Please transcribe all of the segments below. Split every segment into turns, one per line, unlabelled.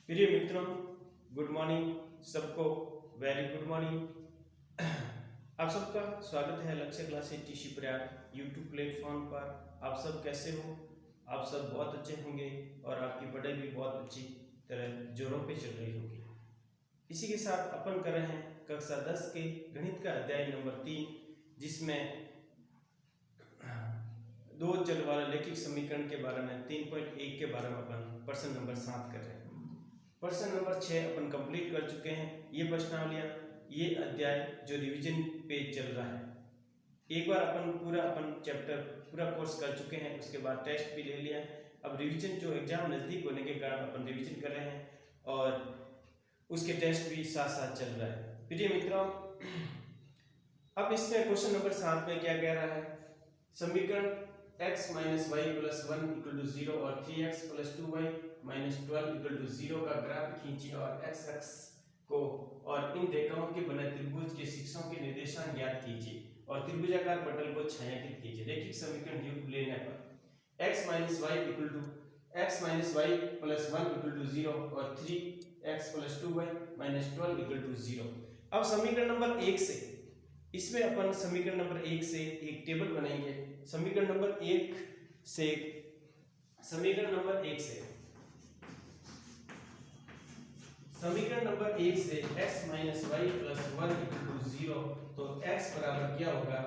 प्रिय मित्रों, good morning सबको। Very good morning. आप सबका स्वागत है लक्ष्य classes TC Prayag YouTube platform पर। आप सब कैसे हो? आप सब बहुत अच्छे होंगे और आपकी पढ़ाई भी बहुत अच्छी तरह जोरों पे चल रही होगी। इसी के साथ अपन कर रहे हैं कक्षा 10 के गणित का अध्याय नंबर 3, जिसमें दो चल वाला रैखिक समीकरण के बारे में 3.1 के बारे में अपन प्रश्न नंबर 7 कर रहे हैं। प्रश्न नंबर 6 अपन कंप्लीट कर चुके हैं। ये प्रश्नावलियाँ, ये अध्याय जो रिवीजन पे चल रहा है, एक बार अपन चैप्टर पूरा कोर्स कर चुके हैं, उसके बाद टेस्ट भी ले लिया। अब रिवीजन जो एग्जाम नज़दीक होने के कारण अपन रिवीजन कर रहे हैं और उसके टेस्ट भी साथ साथ चल रहा है। प्रिय मित्रों, अब इसमें क्वेश्चन नंबर 7 में क्या कह रहा है? समीकरण x minus y plus 1 equal to 0 और 3x plus 2y minus 12 equal to 0 का ग्राफ खींचिए और x अक्ष को और इन रेखाओं के बने त्रिभुज के शीर्षों के निर्देशांक ज्ञात कीजिए और त्रिभुजाकार पटल को छायांकित कीजिए। रैखिक समीकरण युक्त लेने पर x minus y plus 1 equal to 0 और 3x plus 2y minus 12 equal to 0। अब समीकरण नंबर 1 से इसमें अपन समीकरण नंबर 1 से एक टेबल बनाएंगे। समीकरण नंबर 1 से समीकरण नंबर 1 से x minus y plus 1 equal to 0, तो x बराबर क्या होगा?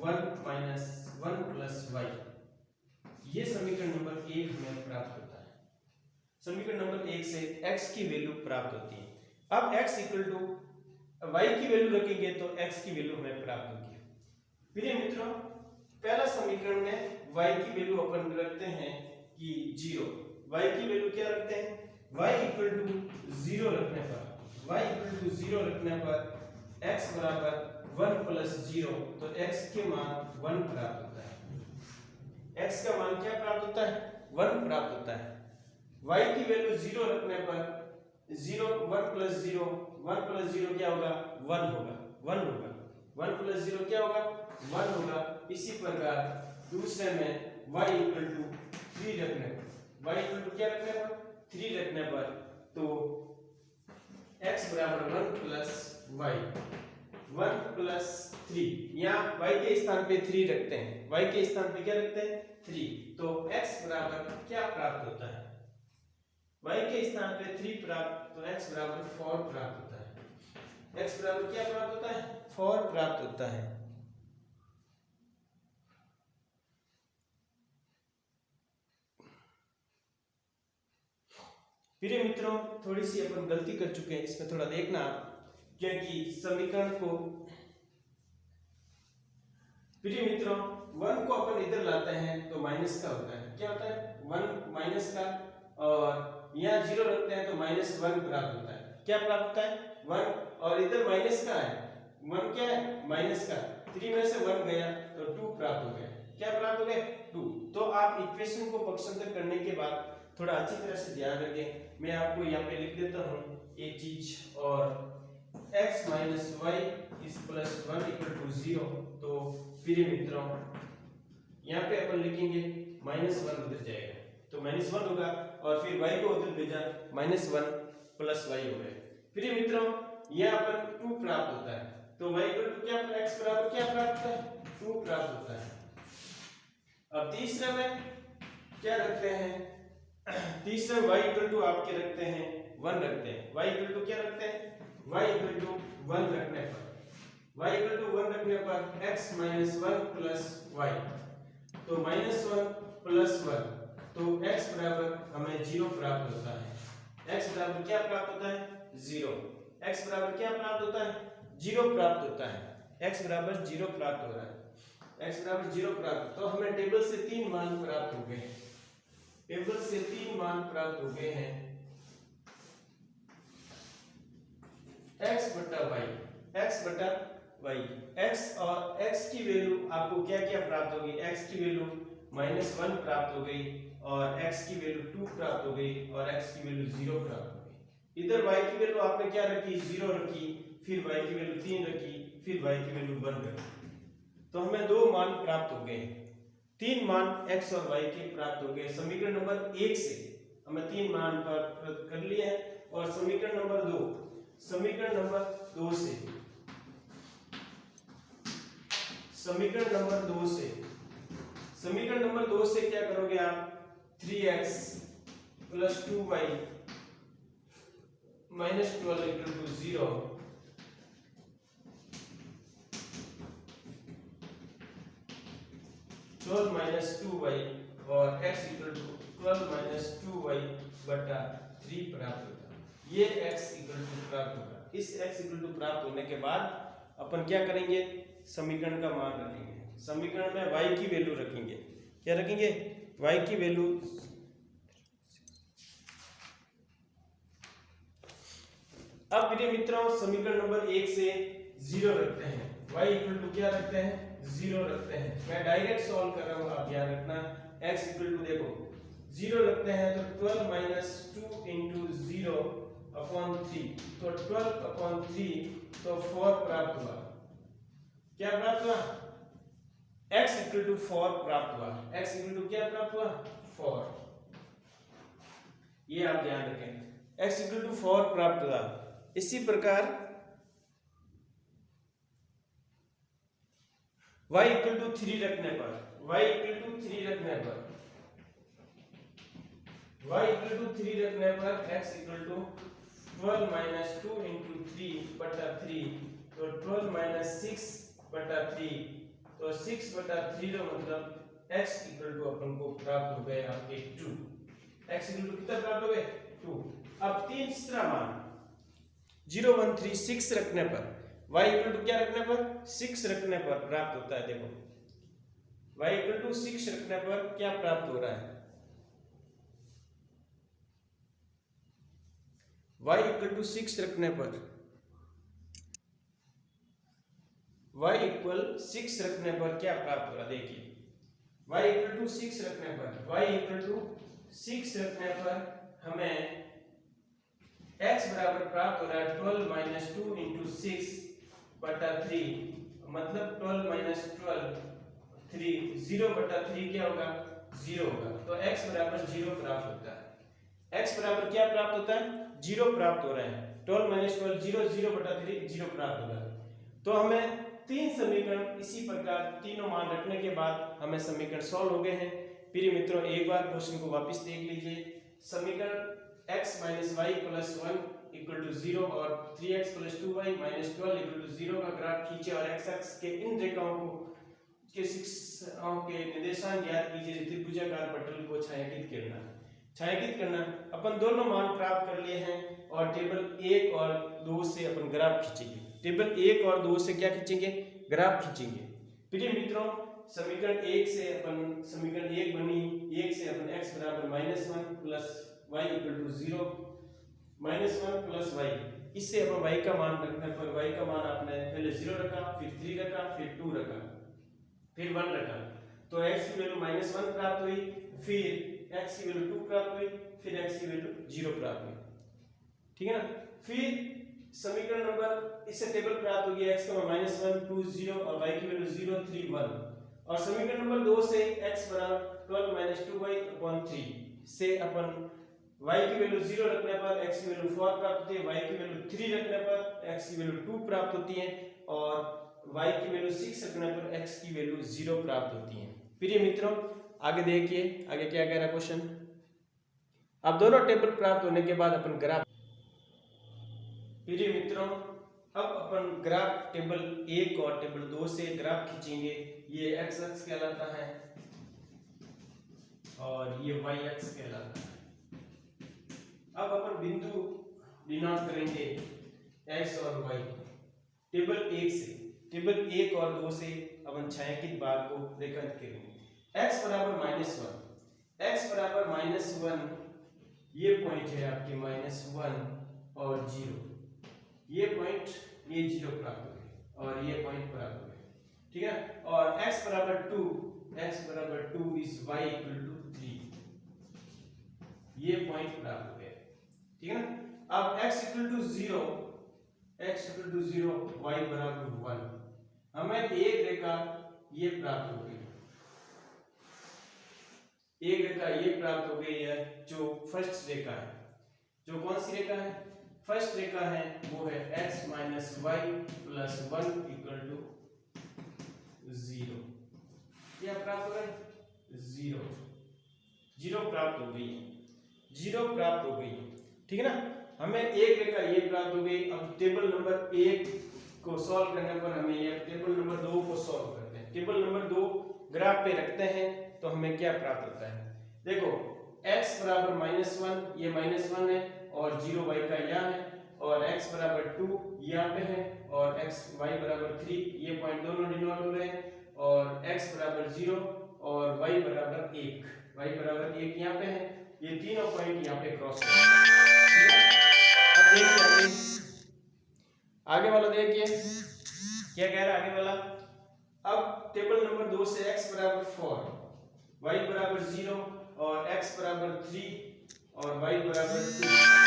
1 माइनस 1 प्लस वाई। ये समीकरण नंबर 1 हमें प्राप्त होता है। समीकरण नंबर 1 से x की वैल्यू प्राप्त होती है। अब x इक्वल टू y की वैल्यू रखेंगे तो x की वैल्यू हमें प्राप्त होगी। प्रिय मित्रों, पहला समीकरण में y की वैल्यू अपन रखते हैं कि 0। y की वैल्यू क्या रखते हैं? y इक्वल टू 0 रखने पर x बराबर 1 प्लस 0, तो x के मान 1 प्राप्त होता है। x का मान क्या प्राप्त होता है? 1 प्राप्त होता है। y की वैल्यू 0 रखने पर 1 प्लस 0 क्या होगा? 1 होगा। 1 प्लस 0 क्या होगा? 1 होगा। इसी प्रकार दूसरे में y इक्वल टू 3 रखने पर क्या रखने पर? 3 रखने पर तो x बराबर 1 प्लस 3, यहाँ y के स्थान पे 3 रखते हैं। y के स्थान पे क्या रखते हैं? 3, तो x बराबर क्या प्राप्त होता है? y के स्थान पे 3 प्राप्त, तो x बराबर 4 प्राप्त होता है। x बराबर क्या प्राप्त होता है? 4 प्राप्त होता है। प्रिय मित्रों, थोड़ी सी अपन गलती कर चुके हैं, इसमें थोड़ा देखना आप, क्योंकि समीकरण को प्रिय मित्रों 1 को अपन इधर लाते हैं तो माइनस का होता है। क्या होता है? 1 माइनस का, और यहाँ 0 रखते हैं तो माइनस 1 प्राप्त होता है। क्या प्राप्त होता है? 1, और इधर माइनस का है। 1 क्या है? माइनस का। 3 में से 1 गया तो 2 प्राप्त हो गया। क्या प्राप्त हो गया? 2। तो आप इक्वेशन को पक्षांतर करने के बाद थोड़ा अच्छी तरह से ध्यान रखें। मैं आपको यहाँ पे लिख देता हूँ एक चीज, और x minus y is plus 1 equal to 0, तो प्रिय मित्रों यहाँ पे अपन लिखेंगे माइनस 1 उधर जाएगा तो माइनस 1 होगा, और फिर y को उधर भेजा माइनस 1 प्लस वाई हो गया। प्रिय मित्रों यहाँ पर 2 प्राप्त होता है, तो y इक्वल टू क्या, x बराबर क्या प्राप्त होता है? 2 प्राप्त होता है। अब तीसरे में क्या रखते हैं? तीसरे y इक्वल टू आपके रखते हैं 1 रखते हैं। y इक्वल टू क्या रखते हैं? y इक्वल टू 1 रखने पर x माइनस 1 प्लस y, तो माइनस 1 प्लस 1, तो x बराबर हमें 0 प्राप्त होता है। x बराबर क्या प्राप्त होता है? 0। x बराबर क्या प्राप्त होता है? 0 प्राप्त होता है। x बराबर 0 प्राप्त हो रहा है। x बराबर 0 प्राप्त, तो हमें टेबल से 3 मान प्राप्त हो गए। टेबल से 3 मान प्राप्त हो गए हैं। x बटा y, x और x की वैल्यू आपको क्या क्या प्राप्त होगी? x की वैल्यू माइनस 1 प्राप्त हो गई, और x की वैल्यू 2 प्राप्त हो गई, और x की वैल्यू 0 प्राप्त हो गई। इधर y की वैल्यू आपने क्या रखी? 0 रखी, फिर y की वैल्यू 3 रखी, फिर y की वैल्यू 1 रखी, तो हमें 2 मान प्राप्त हो गए। 3 मान x और y के प्राप्त हो गए। समीकरण नंबर 1 से हमें 3 मान प्राप्त कर लिए हैं। और समीकरण नंबर 2, समीकरण नंबर 2 से, समीकरण नंबर 2 से, समीकरण नंबर 2 से क्या करोगे आप, 3x + 2y - 12 = 0, -12 और x = 12 - 2y बटा 3 प्राप्त होगा। ये x = प्राप्त होगा। इस x = प्राप्त होने के बाद अपन क्या करेंगे, समीकरण का मान रखेंगे। समीकरण में y की वैल्यू रखेंगे। क्या रखेंगे, y की वैल्यू। अब मेरे मित्रों समीकरण नंबर 1 से 0 रखते हैं, y = क्या रखते हैं, 0 रखते हैं। मैं डायरेक्ट सॉल्व कर रहा हूं, आप ध्यान रखना। x = देखो 0 रखते हैं तो 12 - 2 × 0/3, तो 12/3, तो 4 प्राप्त हुआ। क्या प्राप्त हुआ, x = 4 प्राप्त हुआ। x = क्या प्राप्त हुआ, 4। ये आप ध्यान रखें, x = 4 प्राप्त हुआ। इसी प्रकार y = 3 रखने पर, y = 3 रखने पर, y = 3 रखने पर x = 12 - 2 × 3/3, तो 12 - 6/3, तो 6/3 का मतलब x = अपन को प्राप्त हो गए आपके 2। x = कितना प्राप्त हो गए, 2। अब तीसरा मान 0 1 3 6 रखने पर, y = क्या रखने पर, 6 रखने पर प्राप्त होता है। देखो y = 6 रखने पर क्या प्राप्त हो रहा है, y = 6 रखने पर, y = 6 रखने पर क्या प्राप्त हो रहा है, देखिए y = 6 रखने पर, y = 6 रखने पर हमें x बराबर प्राप्त हो रहा है 12 - 2 × 6/3, मतलब 12 - 12 3, 0/3 क्या होगा, 0 होगा। तो x बराबर 0 प्राप्त होता है। x बराबर क्या प्राप्त होता है, 0 प्राप्त हो रहा है। 12 - 12 0, 0/3 0 प्राप्त होगा। तो हमें तीन समीकरण इसी प्रकार तीनों मान रखने के बाद हमें समीकरण सॉल्व हो गए हैं। प्रिय मित्रों एक बार क्वेश्चन को वापस देख लीजिए। समीकरण x - y + 1 = 0 और 3x + 2y - 12 = 0 का ग्राफ खींचे और x अक्ष के इन रेखाओं को के शिक्षाओं के निर्देशांक ज्ञात कीजिए। त्रिभुजाकार पटल को छायांकित करना। अपन दोनों मान प्राप्त कर लिए हैं और टेबल 1 और 2 से अपन ग्राफ खींचेंगे। टेबल 1 और 2 से क्या खींचेंगे, ग्राफ खींचेंगे। प्रिय मित्रों समीकरण 1 से अपन समीकरण 1 बनी, 1 से अपन x बराबर -1 + y = 0, -1 + y, इससे अपन y का मान रखने पर y का मान आपने पहले 0 रखा, फिर 3 रखा, फिर 2 रखा, फिर 1 रखा, तो x की वैल्यू -1 प्राप्त हुई, फिर x की वैल्यू 2 प्राप्त हुई, फिर x की वैल्यू 0 प्राप्त हुई। ठीक है ना। फिर समीकरण नंबर इससे टेबल प्राप्त हो गया, x का मान -1 2 0 और y की वैल्यू 0 3 1, और समीकरण नंबर 2 से x बराबर 12 - 2y/3 से अपन y की वैल्यू 0 रखने पर x की वैल्यू 4 प्राप्त होती है, y की वैल्यू 3 रखने पर x की वैल्यू 2 प्राप्त होती है और y की वैल्यू 6 रखने पर x की वैल्यू 0 प्राप्त होती है। प्रिय मित्रों आगे देखिए, आगे क्या कह रहा है क्वेश्चन। अब दोनों टेबल प्राप्त होने के बाद अपन ग्राफ, प्रिय मित्रों अब अपन ग्राफ टेबल 1 और टेबल 2 से ग्राफ खींचेंगे। ये x अक्ष कहलाता है और ये y अक्ष कहलाता है। अब अपन बिंदु डिनोट करेंगे x और y टेबल 1 से, टेबल 1 और 2 से अपन छायांकित बार को रेखांकित करेंगे। x बराबर -1, x बराबर -1, ये पॉइंट है आपके -1 और 0, ये पॉइंट ये 0 प्राप्त हो गए और ये पॉइंट प्राप्त हो गए। ठीक है। और x बराबर 2, x बराबर 2 इज y = 3, ये पॉइंट प्राप्त हो गए। ठीक है ना। अब x = 0, x = 0, y बराबर 1, हमें एक रेखा ये प्राप्त हो गई, एक रेखा ये प्राप्त हो गई है जो फर्स्ट रेखा है। जो कौन सी रेखा है, फर्स्ट रेखा है वो है x minus y plus 1 equal to 0। क्या प्राप्त हो रहा है, 0 0 प्राप्त हो गई, 0 प्राप्त हो गई, ठीक है ना। हमें एक रेखा ये प्राप्त हो गई। अब टेबल नंबर 1 को सॉल्व करने पर हमें ये टेबल नंबर 2 को सॉल्व करते हैं। टेबल नंबर 2 ग्राफ पे रखते हैं तो हमें क्या प्राप्त होता है, देखो x बराबर -1, ये -1 है और 0 y का यहाँ है, और x बराबर 2 यहाँ पे है, और y बराबर 3, ये पॉइंट दोनों डिनोट हो रहे हैं, और x बराबर 0 और y बराबर 1 यहाँ पे है। ये तीनों पॉइंट यहाँ पे क्रॉस कर रहे हैं। अब देखिए आगे वाला, देखिए क्या कह रहा है आगे वाला। अब टेबल नंबर 2 से x बराबर 4, y बराबर 0 और x बराबर 3 और y बराबर 2